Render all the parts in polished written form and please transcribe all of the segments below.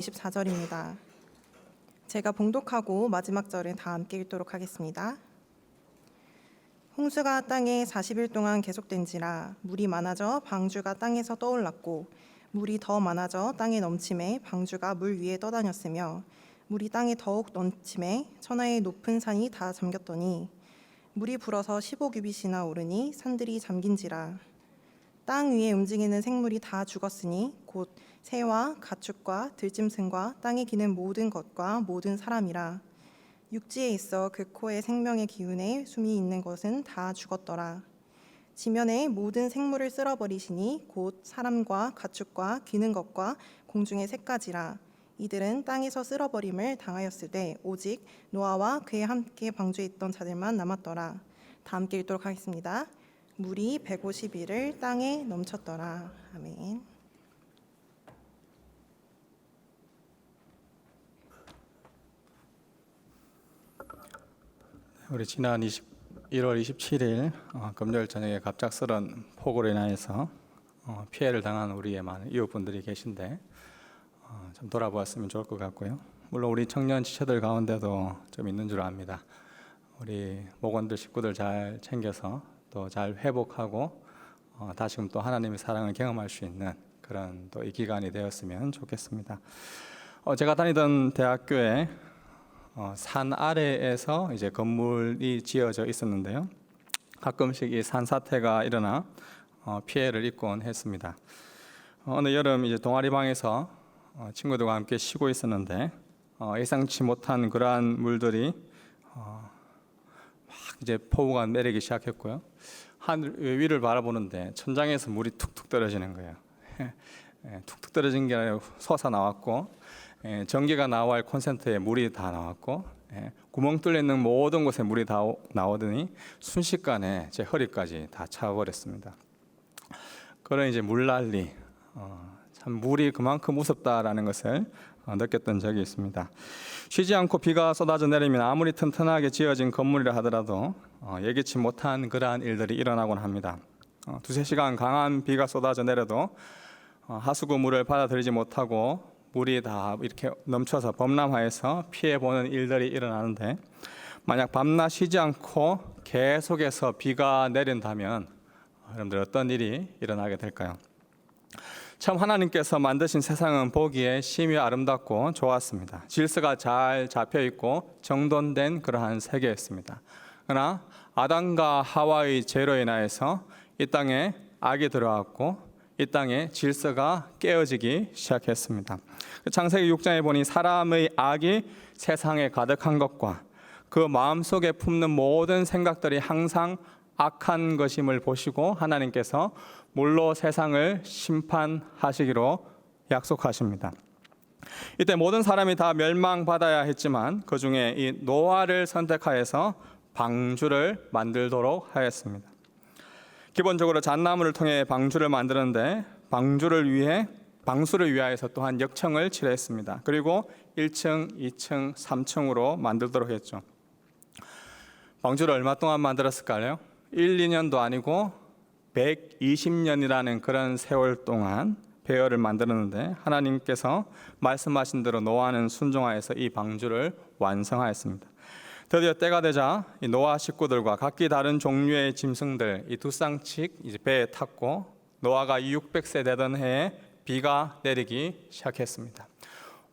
24절입니다. 제가 봉독하고 마지막 절은 다 함께 읽도록 하겠습니다. 홍수가 땅에 40일 동안 계속된지라 물이 많아져 방주가 땅에서 떠올랐고 물이 더 많아져 땅에 넘침에 방주가 물 위에 떠다녔으며 물이 땅에 더욱 넘침에 천하의 높은 산이 다 잠겼더니 물이 불어서 15규빗이나 오르니 산들이 잠긴지라. 땅 위에 움직이는 생물이 다 죽었으니 곧 새와 가축과 들짐승과 땅에 기는 모든 것과 모든 사람이라. 육지에 있어 그 코에 생명의 기운에 숨이 있는 것은 다 죽었더라. 지면의 모든 생물을 쓸어버리시니 곧 사람과 가축과 기는 것과 공중의 새까지라. 이들은 땅에서 쓸어버림을 당하였으되 오직 노아와 그에 함께 방주에 있던 자들만 남았더라. 다 함께 읽도록 하겠습니다. 물이 150일을 땅에 넘쳤더라. 아멘. 우리 지난 1월 27일 금요일 저녁에 갑작스런 폭우로 인하여서 피해를 당한 우리의 많은 이웃분들이 계신데 좀 돌아보았으면 좋을 것 같고요. 물론 우리 청년 지체들 가운데도 좀 있는 줄 압니다. 우리 목원들 식구들 잘 챙겨서 또 잘 회복하고 다시금 또 하나님의 사랑을 경험할 수 있는 그런 또 이 기간이 되었으면 좋겠습니다. 제가 다니던 대학교에 산 아래에서 이제 건물이 지어져 있었는데요. 가끔씩 이 산사태가 일어나 피해를 입곤 했습니다. 어느 여름 이제 동아리방에서 친구들과 함께 쉬고 있었는데 예상치 못한 그러한 물들이 막 이제 폭우가 내리기 시작했고요. 하늘 위를 바라보는데 천장에서 물이 툭툭 떨어지는 거예요. 툭툭 떨어진 게 아니라 솟아 나왔고 전기가 나와야 할 콘센트에 물이 다 나왔고 구멍 뚫려 있는 모든 곳에 물이 다 나오더니 순식간에 제 허리까지 다 차버렸습니다. 그런 이제 물난리, 참 물이 그만큼 무섭다라는 것을 느꼈던 적이 있습니다. 쉬지 않고 비가 쏟아져 내리면 아무리 튼튼하게 지어진 건물이라 하더라도 예기치 못한 그러한 일들이 일어나곤 합니다. 두세 시간 강한 비가 쏟아져 내려도 하수구 물을 받아들이지 못하고 물이 다 이렇게 넘쳐서 범람하여서 피해보는 일들이 일어나는데, 만약 밤낮 쉬지 않고 계속해서 비가 내린다면 여러분들 어떤 일이 일어나게 될까요? 참 하나님께서 만드신 세상은 보기에 심히 아름답고 좋았습니다. 질서가 잘 잡혀있고 정돈된 그러한 세계였습니다. 그러나 아담과 하와의 죄로 인하여서 이 땅에 악이 들어왔고 이 땅에 질서가 깨어지기 시작했습니다. 창세기 6장에 보니 사람의 악이 세상에 가득한 것과 그 마음속에 품는 모든 생각들이 항상 악한 것임을 보시고 하나님께서 물로 세상을 심판하시기로 약속하십니다. 이때 모든 사람이 다 멸망받아야 했지만 그 중에 이 노아를 선택하여서 방주를 만들도록 하였습니다. 기본적으로 잣나무를 통해 방주를 만드는데 방수를 위하여서 또한 역청을 칠했습니다. 그리고 1층, 2층, 3층으로 만들도록 했죠. 방주를 얼마 동안 만들었을까요? 1, 2년도 아니고 120년이라는 그런 세월 동안 배열을 만들었는데 하나님께서 말씀하신 대로 노아는 순종하여서 이 방주를 완성하였습니다. 드디어 때가 되자 이 노아 식구들과 각기 다른 종류의 짐승들 이 두 쌍씩 이제 배에 탔고 노아가 600세 되던 해에 비가 내리기 시작했습니다.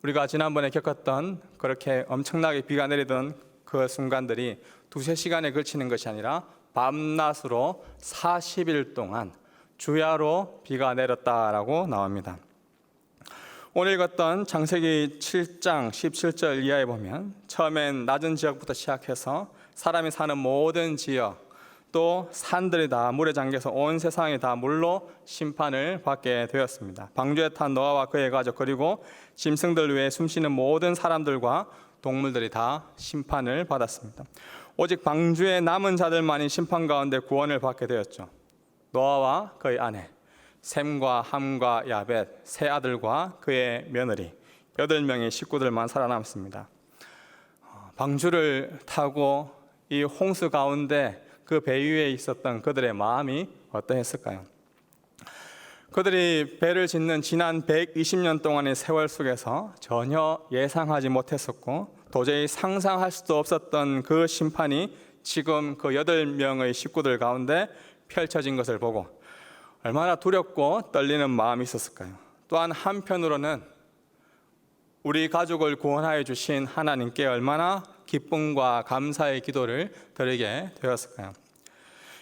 우리가 지난번에 겪었던 그렇게 엄청나게 비가 내리던 그 순간들이 두세 시간에 걸치는 것이 아니라 밤낮으로 40일 동안 주야로 비가 내렸다라고 나옵니다. 오늘 읽었던 창세기 7장 17절 이하에 보면 처음엔 낮은 지역부터 시작해서 사람이 사는 모든 지역 또 산들이 다 물에 잠겨서 온 세상이 다 물로 심판을 받게 되었습니다. 방주에 탄 노아와 그의 가족 그리고 짐승들 외에 숨쉬는 모든 사람들과 동물들이 다 심판을 받았습니다. 오직 방주에 남은 자들만이 심판 가운데 구원을 받게 되었죠. 노아와 그의 아내 셈과 함과 야벳 세 아들과 그의 며느리 8명의 식구들만 살아남습니다. 방주를 타고 이 홍수 가운데 그 배 위에 있었던 그들의 마음이 어떠했을까요? 그들이 배를 짓는 지난 120년 동안의 세월 속에서 전혀 예상하지 못했었고 도저히 상상할 수도 없었던 그 심판이 지금 그 8명의 식구들 가운데 펼쳐진 것을 보고 얼마나 두렵고 떨리는 마음이 있었을까요? 또한 한편으로는 우리 가족을 구원하여 주신 하나님께 얼마나 기쁨과 감사의 기도를 드리게 되었을까요?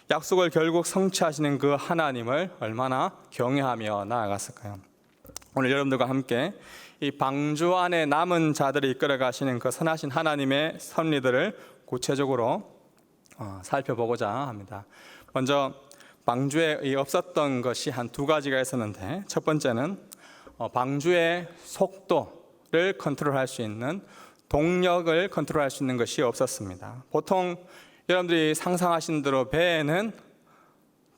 약속을 결국 성취하시는 그 하나님을 얼마나 경외하며 나아갔을까요? 오늘 여러분들과 함께 이 방주 안에 남은 자들을 이끌어 가시는 그 선하신 하나님의 섭리들을 구체적으로 살펴보고자 합니다. 먼저 방주에 없었던 것이 한 2가지가 있었는데, 첫 번째는 방주의 속도를 컨트롤할 수 있는, 동력을 컨트롤할 수 있는 것이 없었습니다. 보통 여러분들이 상상하신 대로 배에는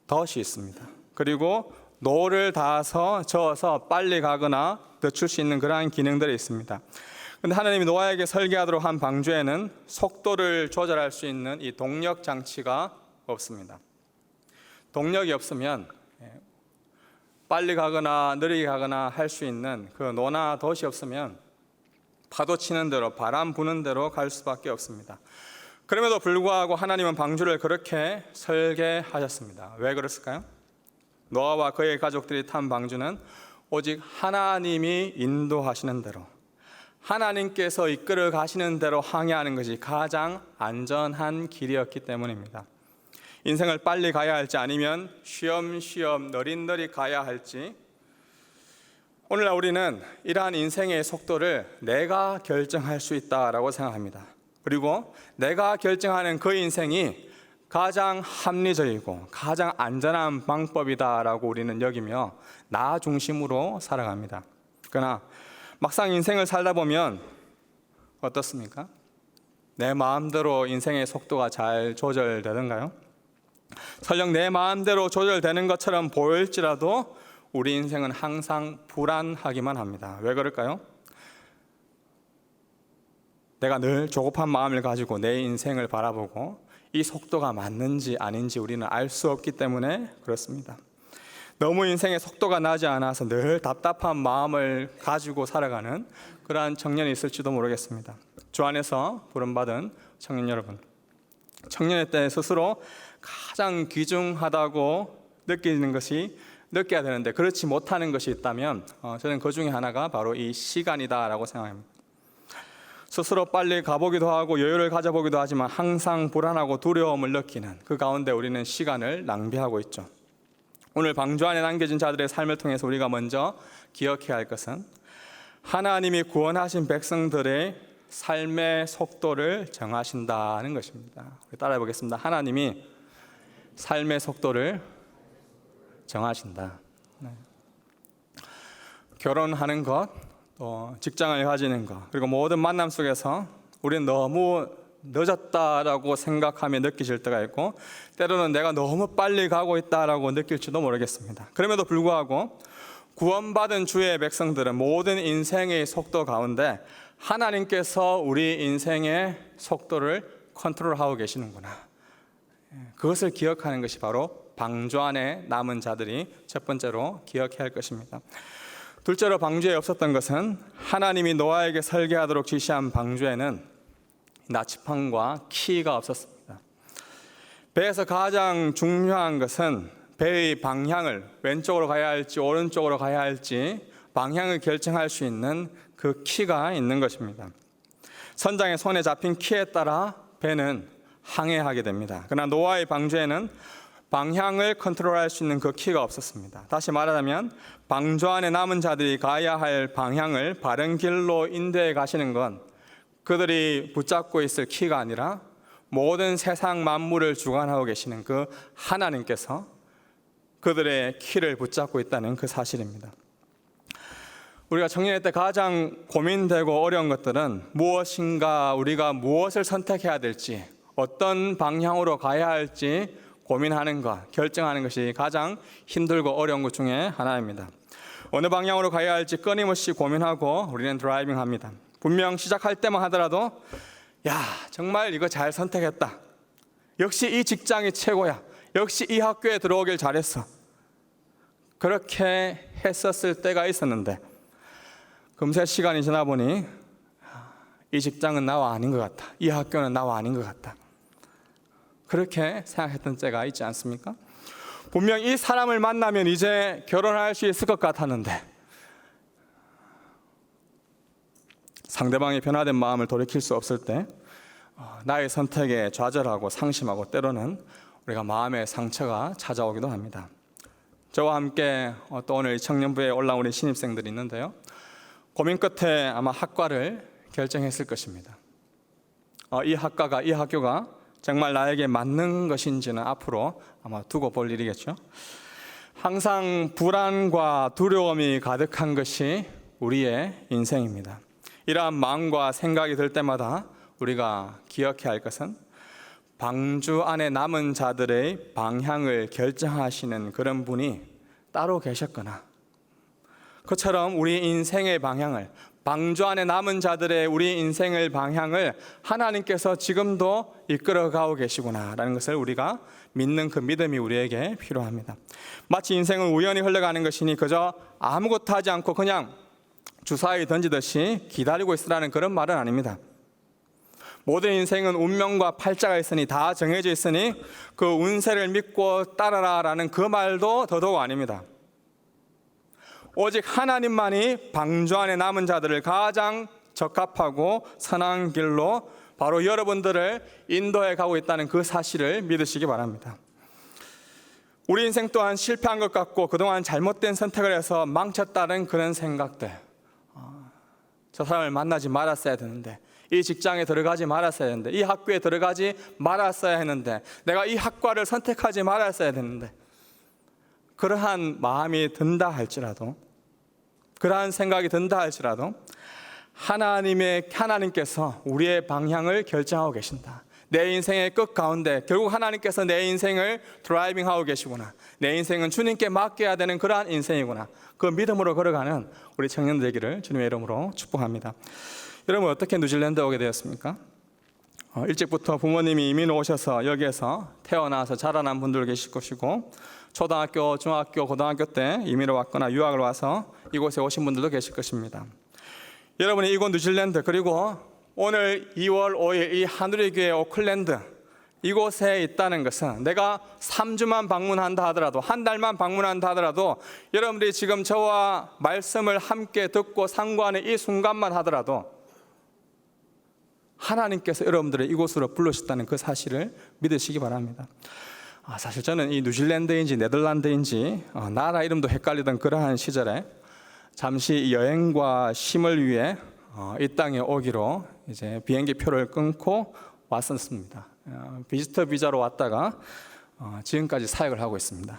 덫이 있습니다. 그리고 노를 닿아서 저어서 빨리 가거나 늦출 수 있는 그러한 기능들이 있습니다. 그런데 하나님이 노아에게 설계하도록 한 방주에는 속도를 조절할 수 있는 이 동력 장치가 없습니다. 동력이 없으면 빨리 가거나 느리게 가거나 할 수 있는 그 노나 덫이 없으면 파도 치는 대로, 바람 부는 대로 갈 수밖에 없습니다. 그럼에도 불구하고 하나님은 방주를 그렇게 설계하셨습니다. 왜 그랬을까요? 노아와 그의 가족들이 탄 방주는 오직 하나님이 인도하시는 대로, 하나님께서 이끌어 가시는 대로 항해하는 것이 가장 안전한 길이었기 때문입니다. 인생을 빨리 가야 할지 아니면 쉬엄쉬엄 너릿너릿 가야 할지, 오늘날 우리는 이러한 인생의 속도를 내가 결정할 수 있다라고 생각합니다. 그리고 내가 결정하는 그 인생이 가장 합리적이고 가장 안전한 방법이다라고 우리는 여기며 나 중심으로 살아갑니다. 그러나 막상 인생을 살다 보면 어떻습니까? 내 마음대로 인생의 속도가 잘 조절되던가요? 설령 내 마음대로 조절되는 것처럼 보일지라도 우리 인생은 항상 불안하기만 합니다. 왜 그럴까요? 내가 늘 조급한 마음을 가지고 내 인생을 바라보고 이 속도가 맞는지 아닌지 우리는 알 수 없기 때문에 그렇습니다. 너무 인생의 속도가 나지 않아서 늘 답답한 마음을 가지고 살아가는 그러한 청년이 있을지도 모르겠습니다. 주 안에서 부름받은 청년 여러분, 청년의 때 스스로 가장 귀중하다고 느끼는 것이, 느껴야 되는데 그렇지 못하는 것이 있다면 저는 그 중에 하나가 바로 이 시간이다라고 생각합니다. 스스로 빨리 가보기도 하고 여유를 가져보기도 하지만 항상 불안하고 두려움을 느끼는 그 가운데 우리는 시간을 낭비하고 있죠. 오늘 방주 안에 남겨진 자들의 삶을 통해서 우리가 먼저 기억해야 할 것은 하나님이 구원하신 백성들의 삶의 속도를 정하신다는 것입니다. 따라해 보겠습니다. 하나님이 삶의 속도를 정하신다. 결혼하는 것, 또 직장을 가지는 것, 그리고 모든 만남 속에서 우리는 너무 늦었다라고 생각하며 느끼실 때가 있고, 때로는 내가 너무 빨리 가고 있다라고 느낄지도 모르겠습니다. 그럼에도 불구하고 구원받은 주의 백성들은 모든 인생의 속도 가운데 하나님께서 우리 인생의 속도를 컨트롤하고 계시는구나, 그것을 기억하는 것이 바로 방주 안에 남은 자들이 첫 번째로 기억해야 할 것입니다. 둘째로 방주에 없었던 것은 하나님이 노아에게 설계하도록 지시한 방주에는 나치판과 키가 없었습니다. 배에서 가장 중요한 것은 배의 방향을 왼쪽으로 가야 할지 오른쪽으로 가야 할지 방향을 결정할 수 있는 그 키가 있는 것입니다. 선장의 손에 잡힌 키에 따라 배는 항해하게 됩니다. 그러나 노아의 방주에는 방향을 컨트롤할 수 있는 그 키가 없었습니다. 다시 말하자면 방주 안에 남은 자들이 가야 할 방향을 바른 길로 인도해 가시는 건 그들이 붙잡고 있을 키가 아니라 모든 세상 만물을 주관하고 계시는 그 하나님께서 그들의 키를 붙잡고 있다는 그 사실입니다. 우리가 청년의 때 가장 고민되고 어려운 것들은 무엇인가, 우리가 무엇을 선택해야 될지, 어떤 방향으로 가야 할지 고민하는 것, 결정하는 것이 가장 힘들고 어려운 것 중에 하나입니다. 어느 방향으로 가야 할지 끊임없이 고민하고 우리는 드라이빙합니다. 분명 시작할 때만 하더라도 야, 정말 이거 잘 선택했다, 역시 이 직장이 최고야, 역시 이 학교에 들어오길 잘했어, 그렇게 했었을 때가 있었는데 금세 시간이 지나 보니 이 직장은 나와 아닌 것 같다. 이 학교는 나와 아닌 것 같다. 그렇게 생각했던 때가 있지 않습니까? 분명 이 사람을 만나면 이제 결혼할 수 있을 것 같았는데 상대방이 변화된 마음을 돌이킬 수 없을 때 나의 선택에 좌절하고 상심하고 때로는 우리가 마음의 상처가 찾아오기도 합니다. 저와 함께 또 오늘 청년부에 올라온 우리 신입생들이 있는데요, 고민 끝에 아마 학과를 결정했을 것입니다. 이 학과가, 이 학교가 정말 나에게 맞는 것인지는 앞으로 아마 두고 볼 일이겠죠. 항상 불안과 두려움이 가득한 것이 우리의 인생입니다. 이러한 마음과 생각이 들 때마다 우리가 기억해야 할 것은 방주 안에 남은 자들의 방향을 결정하시는 그런 분이 따로 계셨거나, 그처럼 우리 인생의 방향을, 방주 안에 남은 자들의 우리 인생의 방향을 하나님께서 지금도 이끌어가고 계시구나라는 것을 우리가 믿는 그 믿음이 우리에게 필요합니다. 마치 인생은 우연히 흘러가는 것이니 그저 아무것도 하지 않고 그냥 주사위 던지듯이 기다리고 있으라는 그런 말은 아닙니다. 모든 인생은 운명과 팔자가 있으니, 다 정해져 있으니 그 운세를 믿고 따라라라는 그 말도 더더욱 아닙니다. 오직 하나님만이 방주 안에 남은 자들을 가장 적합하고 선한 길로 바로 여러분들을 인도해 가고 있다는 그 사실을 믿으시기 바랍니다. 우리 인생 또한 실패한 것 같고 그동안 잘못된 선택을 해서 망쳤다는 그런 생각들, 저 사람을 만나지 말았어야 되는데, 이 직장에 들어가지 말았어야 했는데, 이 학교에 들어가지 말았어야 했는데, 내가 이 학과를 선택하지 말았어야 됐는데, 그러한 마음이 든다 할지라도, 그러한 생각이 든다 할지라도 하나님께서 우리의 방향을 결정하고 계신다. 내 인생의 끝 가운데 결국 하나님께서 내 인생을 드라이빙하고 계시구나. 내 인생은 주님께 맡겨야 되는 그러한 인생이구나. 그 믿음으로 걸어가는 우리 청년들 되기를 주님의 이름으로 축복합니다. 여러분, 어떻게 뉴질랜드에 오게 되었습니까? 일찍부터 부모님이 이민 오셔서 여기에서 태어나서 자라난 분들 계실 것이고, 초등학교, 중학교, 고등학교 때 이민을 왔거나 유학을 와서 이곳에 오신 분들도 계실 것입니다. 여러분이 이곳 뉴질랜드, 그리고 오늘 2월 5일 이 하늘의 교회 오클랜드 이곳에 있다는 것은, 내가 3주만 방문한다 하더라도, 한 달만 방문한다 하더라도, 여러분들이 지금 저와 말씀을 함께 듣고 상고하는 이 순간만 하더라도 하나님께서 여러분들을 이곳으로 불러주셨다는 그 사실을 믿으시기 바랍니다. 사실 저는 이 뉴질랜드인지 네덜란드인지 나라 이름도 헷갈리던 그러한 시절에 잠시 여행과 쉼을 위해 이 땅에 오기로 이제 비행기 표를 끊고 왔었습니다. 비지터 비자로 왔다가 지금까지 사역을 하고 있습니다.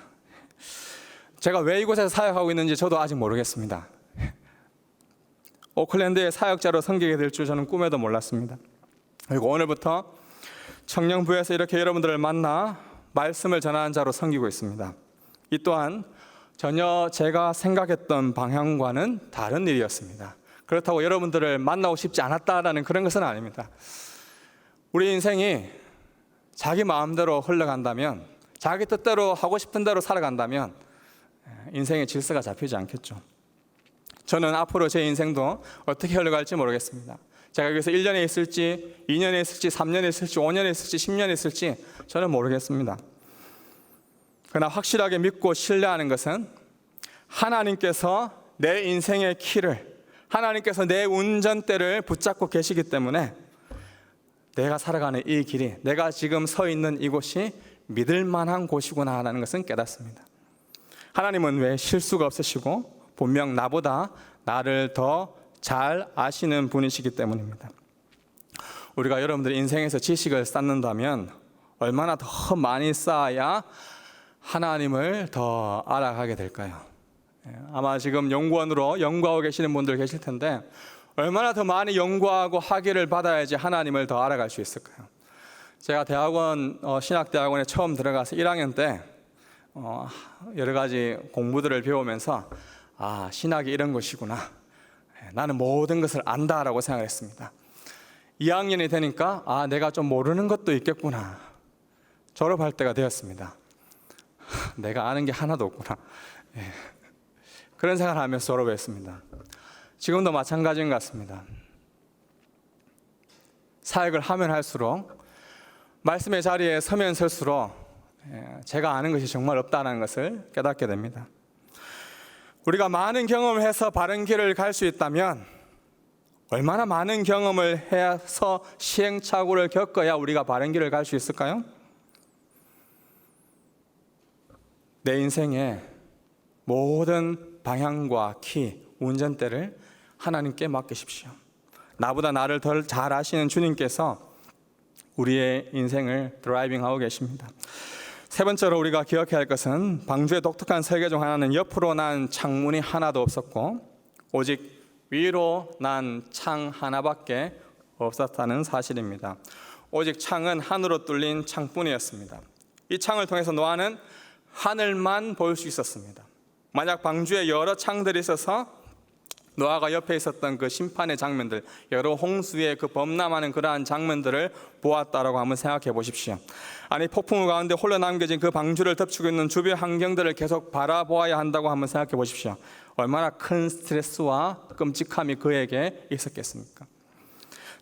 제가 왜 이곳에서 사역하고 있는지 저도 아직 모르겠습니다. 오클랜드의 사역자로 섬기게 될 줄 저는 꿈에도 몰랐습니다. 그리고 오늘부터 청년부에서 이렇게 여러분들을 만나 말씀을 전하는 자로 섬기고 있습니다. 이 또한 전혀 제가 생각했던 방향과는 다른 일이었습니다. 그렇다고 여러분들을 만나고 싶지 않았다라는 그런 것은 아닙니다. 우리 인생이 자기 마음대로 흘러간다면, 자기 뜻대로 하고 싶은 대로 살아간다면 인생의 질서가 잡히지 않겠죠. 저는 앞으로 제 인생도 어떻게 흘러갈지 모르겠습니다. 제가 여기서 1년에 있을지, 2년에 있을지, 3년에 있을지, 5년에 있을지, 10년에 있을지 저는 모르겠습니다. 그러나 확실하게 믿고 신뢰하는 것은 하나님께서 내 인생의 키를, 하나님께서 내 운전대를 붙잡고 계시기 때문에 내가 살아가는 이 길이, 내가 지금 서 있는 이곳이 믿을 만한 곳이구나 하는 것은 깨닫습니다. 하나님은 왜 실수가 없으시고 분명 나보다 나를 더 잘 아시는 분이시기 때문입니다. 우리가 여러분들 인생에서 지식을 쌓는다면 얼마나 더 많이 쌓아야 하나님을 더 알아가게 될까요? 아마 지금 연구원으로 연구하고 계시는 분들 계실 텐데, 얼마나 더 많이 연구하고 학위를 받아야지 하나님을 더 알아갈 수 있을까요? 제가 대학원, 신학대학원에 처음 들어가서 1학년 때 여러 가지 공부들을 배우면서 신학이 이런 것이구나, 나는 모든 것을 안다라고 생각을 했습니다. 2학년이 되니까 내가 좀 모르는 것도 있겠구나, 졸업할 때가 되었습니다. 내가 아는 게 하나도 없구나. 그런 생각을 하면서 졸업했습니다. 지금도 마찬가지인 것 같습니다. 사역을 하면 할수록, 말씀의 자리에 서면 설수록 제가 아는 것이 정말 없다는 것을 깨닫게 됩니다. 우리가 많은 경험을 해서 바른 길을 갈 수 있다면 얼마나 많은 경험을 해서 시행착오를 겪어야 우리가 바른 길을 갈 수 있을까요? 내 인생의 모든 방향과 키, 운전대를 하나님께 맡기십시오. 나보다 나를 덜 잘 아시는 주님께서 우리의 인생을 드라이빙하고 계십니다. 세 번째로 우리가 기억해야 할 것은 방주의 독특한 설계 중 하나는 옆으로 난 창문이 하나도 없었고 오직 위로 난 창 하나밖에 없었다는 사실입니다. 오직 창은 하늘로 뚫린 창뿐이었습니다. 이 창을 통해서 노아는 하늘만 볼 수 있었습니다. 만약 방주에 여러 창들이 있어서 노아가 옆에 있었던 그 심판의 장면들, 여러 홍수의 그 범람하는 그러한 장면들을 보았다라고 한번 생각해 보십시오. 아니, 폭풍우 가운데 홀로 남겨진 그 방주를 덮치고 있는 주변 환경들을 계속 바라보아야 한다고 한번 생각해 보십시오. 얼마나 큰 스트레스와 끔찍함이 그에게 있었겠습니까?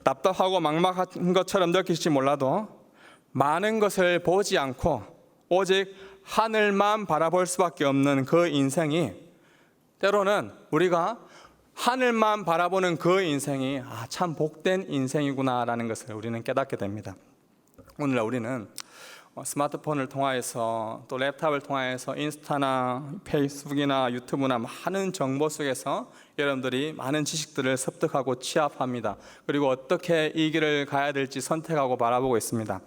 답답하고 막막한 것처럼 느끼실지 몰라도 많은 것을 보지 않고 오직 하늘만 바라볼 수밖에 없는 그 인생이, 때로는 우리가 하늘만 바라보는 그 인생이 참 복된 인생이구나라는 것을 우리는 깨닫게 됩니다. 오늘날 우리는 스마트폰을 통하여서 또 랩탑을 통하여서 인스타나 페이스북이나 유튜브나 많은 정보 속에서 여러분들이 많은 지식들을 습득하고 취합합니다. 그리고 어떻게 이 길을 가야 될지 선택하고 바라보고 있습니다.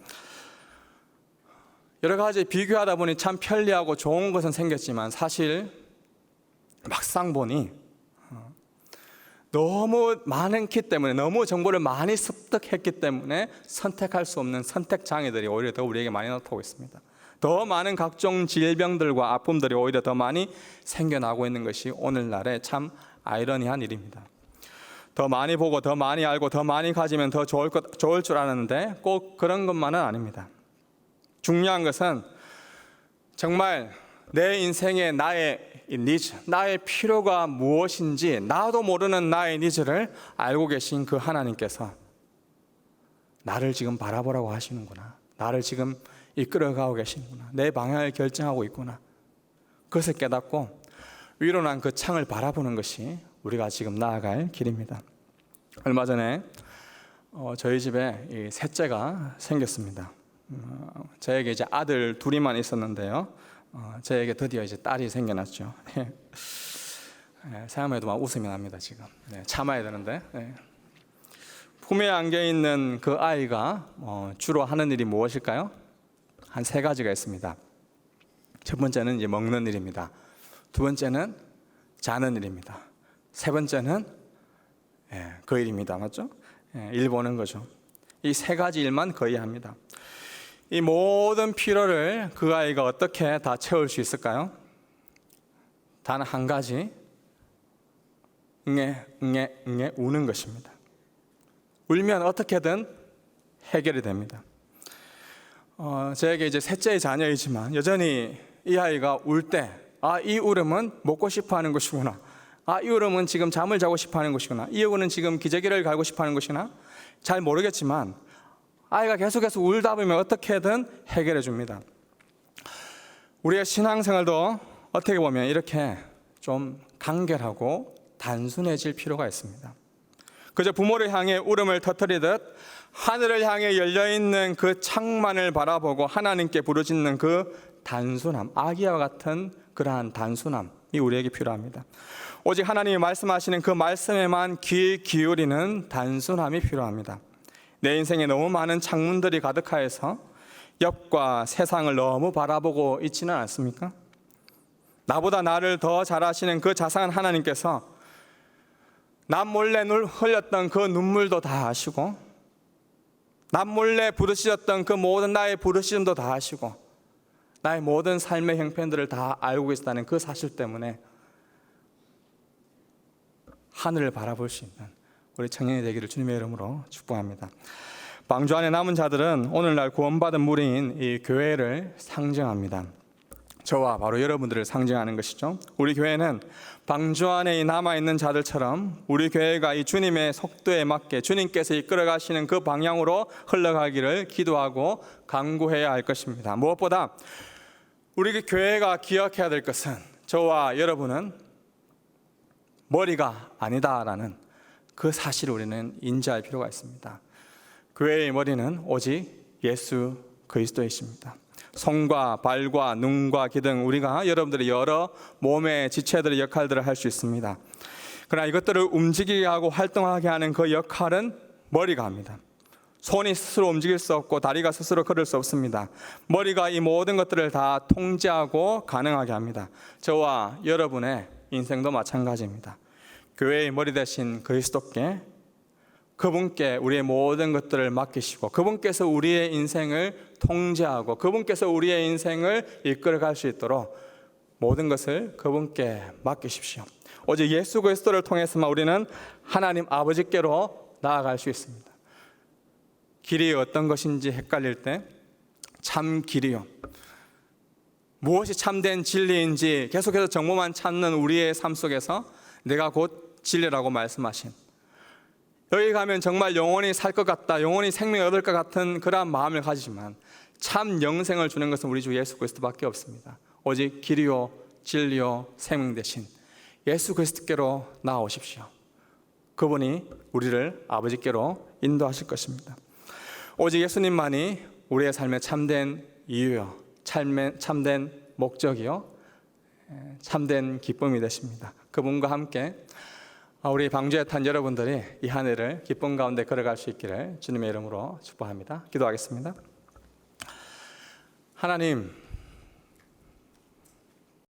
여러 가지 비교하다 보니 참 편리하고 좋은 것은 생겼지만 사실 막상 보니 너무 많기 때문에, 너무 정보를 많이 습득했기 때문에 선택할 수 없는 선택 장애들이 오히려 더 우리에게 많이 나타나고 있습니다. 더 많은 각종 질병들과 아픔들이 오히려 더 많이 생겨나고 있는 것이 오늘날의 참 아이러니한 일입니다. 더 많이 보고 더 많이 알고 더 많이 가지면 더 좋을 줄 아는데 꼭 그런 것만은 아닙니다. 중요한 것은 정말 내 인생의 나의 니즈, 나의 필요가 무엇인지 나도 모르는 나의 니즈를 알고 계신 그 하나님께서 나를 지금 바라보라고 하시는구나, 나를 지금 이끌어가고 계시는구나, 내 방향을 결정하고 있구나, 그것을 깨닫고 위로 난 그 창을 바라보는 것이 우리가 지금 나아갈 길입니다. 얼마 전에 저희 집에 셋째가 생겼습니다. 저에게 이제 아들 둘이만 있었는데요, 저에게 드디어 이제 딸이 생겨났죠. 생각해도 막 웃음이 납니다. 지금 참아야 되는데. 품에 안겨 있는 그 아이가 주로 하는 일이 무엇일까요? 한 세 가지가 있습니다. 첫 번째는 이제 먹는 일입니다. 두 번째는 자는 일입니다. 세 번째는 그 일입니다. 맞죠? 일 보는 거죠. 이 세 가지 일만 거의 합니다. 이 모든 필요를 그 아이가 어떻게 다 채울 수 있을까요? 단 한 가지, 응애 우는 것입니다. 울면 어떻게든 해결이 됩니다. 저에게 이제 셋째의 자녀이지만 여전히 이 아이가 울 때, 이 울음은 먹고 싶어 하는 것이구나, 이 울음은 지금 잠을 자고 싶어 하는 것이구나, 이 울음은 지금 기저귀를 갈고 싶어 하는 것이나 잘 모르겠지만 아이가 계속해서 울다 보면 어떻게든 해결해 줍니다. 우리의 신앙생활도 어떻게 보면 이렇게 좀 간결하고 단순해질 필요가 있습니다. 그저 부모를 향해 울음을 터뜨리듯 하늘을 향해 열려있는 그 창만을 바라보고 하나님께 부르짖는 그 단순함, 아기와 같은 그러한 단순함이 우리에게 필요합니다. 오직 하나님이 말씀하시는 그 말씀에만 귀 기울이는 단순함이 필요합니다. 내 인생에 너무 많은 창문들이 가득하여서 옆과 세상을 너무 바라보고 있지는 않습니까? 나보다 나를 더 잘 아시는 그 자상한 하나님께서 남 몰래 흘렸던 그 눈물도 다 아시고, 남 몰래 부르짖었던 그 모든 나의 부르짖음도 다 아시고, 나의 모든 삶의 형편들을 다 알고 계시다는 그 사실 때문에 하늘을 바라볼 수 있는 우리 청년이 되기를 주님의 이름으로 축복합니다. 방주 안에 남은 자들은 오늘날 구원받은 무리인 이 교회를 상징합니다. 저와 바로 여러분들을 상징하는 것이죠. 우리 교회는 방주 안에 남아있는 자들처럼 우리 교회가 이 주님의 속도에 맞게 주님께서 이끌어 가시는 그 방향으로 흘러가기를 기도하고 간구해야 할 것입니다. 무엇보다 우리 교회가 기억해야 될 것은 저와 여러분은 머리가 아니다라는 그 사실을 우리는 인지할 필요가 있습니다. 교회의 머리는 오직 예수 그리스도이십니다. 손과 발과 눈과 귀 등 우리가 여러분들의 여러 몸의 지체들의 역할들을 할 수 있습니다. 그러나 이것들을 움직이게 하고 활동하게 하는 그 역할은 머리가 합니다. 손이 스스로 움직일 수 없고 다리가 스스로 걸을 수 없습니다. 머리가 이 모든 것들을 다 통제하고 가능하게 합니다. 저와 여러분의 인생도 마찬가지입니다. 교회의 머리 대신 그리스도께, 그분께 우리의 모든 것들을 맡기시고 그분께서 우리의 인생을 통제하고 그분께서 우리의 인생을 이끌어갈 수 있도록 모든 것을 그분께 맡기십시오. 오직 예수 그리스도를 통해서만 우리는 하나님 아버지께로 나아갈 수 있습니다. 길이 어떤 것인지 헷갈릴 때 참 길이요, 무엇이 참된 진리인지 계속해서 정보만 찾는 우리의 삶 속에서 내가 곧 진리라고 말씀하신, 여기 가면 정말 영원히 살 것 같다, 영원히 생명을 얻을 것 같은 그러한 마음을 가지지만 참 영생을 주는 것은 우리 주 예수 그리스도밖에 없습니다. 오직 길이요 진리요 생명 되신 예수 그리스도께로 나아오십시오. 그분이 우리를 아버지께로 인도하실 것입니다. 오직 예수님만이 우리의 삶의 참된 이유요, 참된 목적이요, 참된 기쁨이 되십니다. 그분과 함께 우리 방주에 탄 여러분들이 이 한 해를 기쁨 가운데 걸어갈 수 있기를 주님의 이름으로 축복합니다. 기도하겠습니다. 하나님,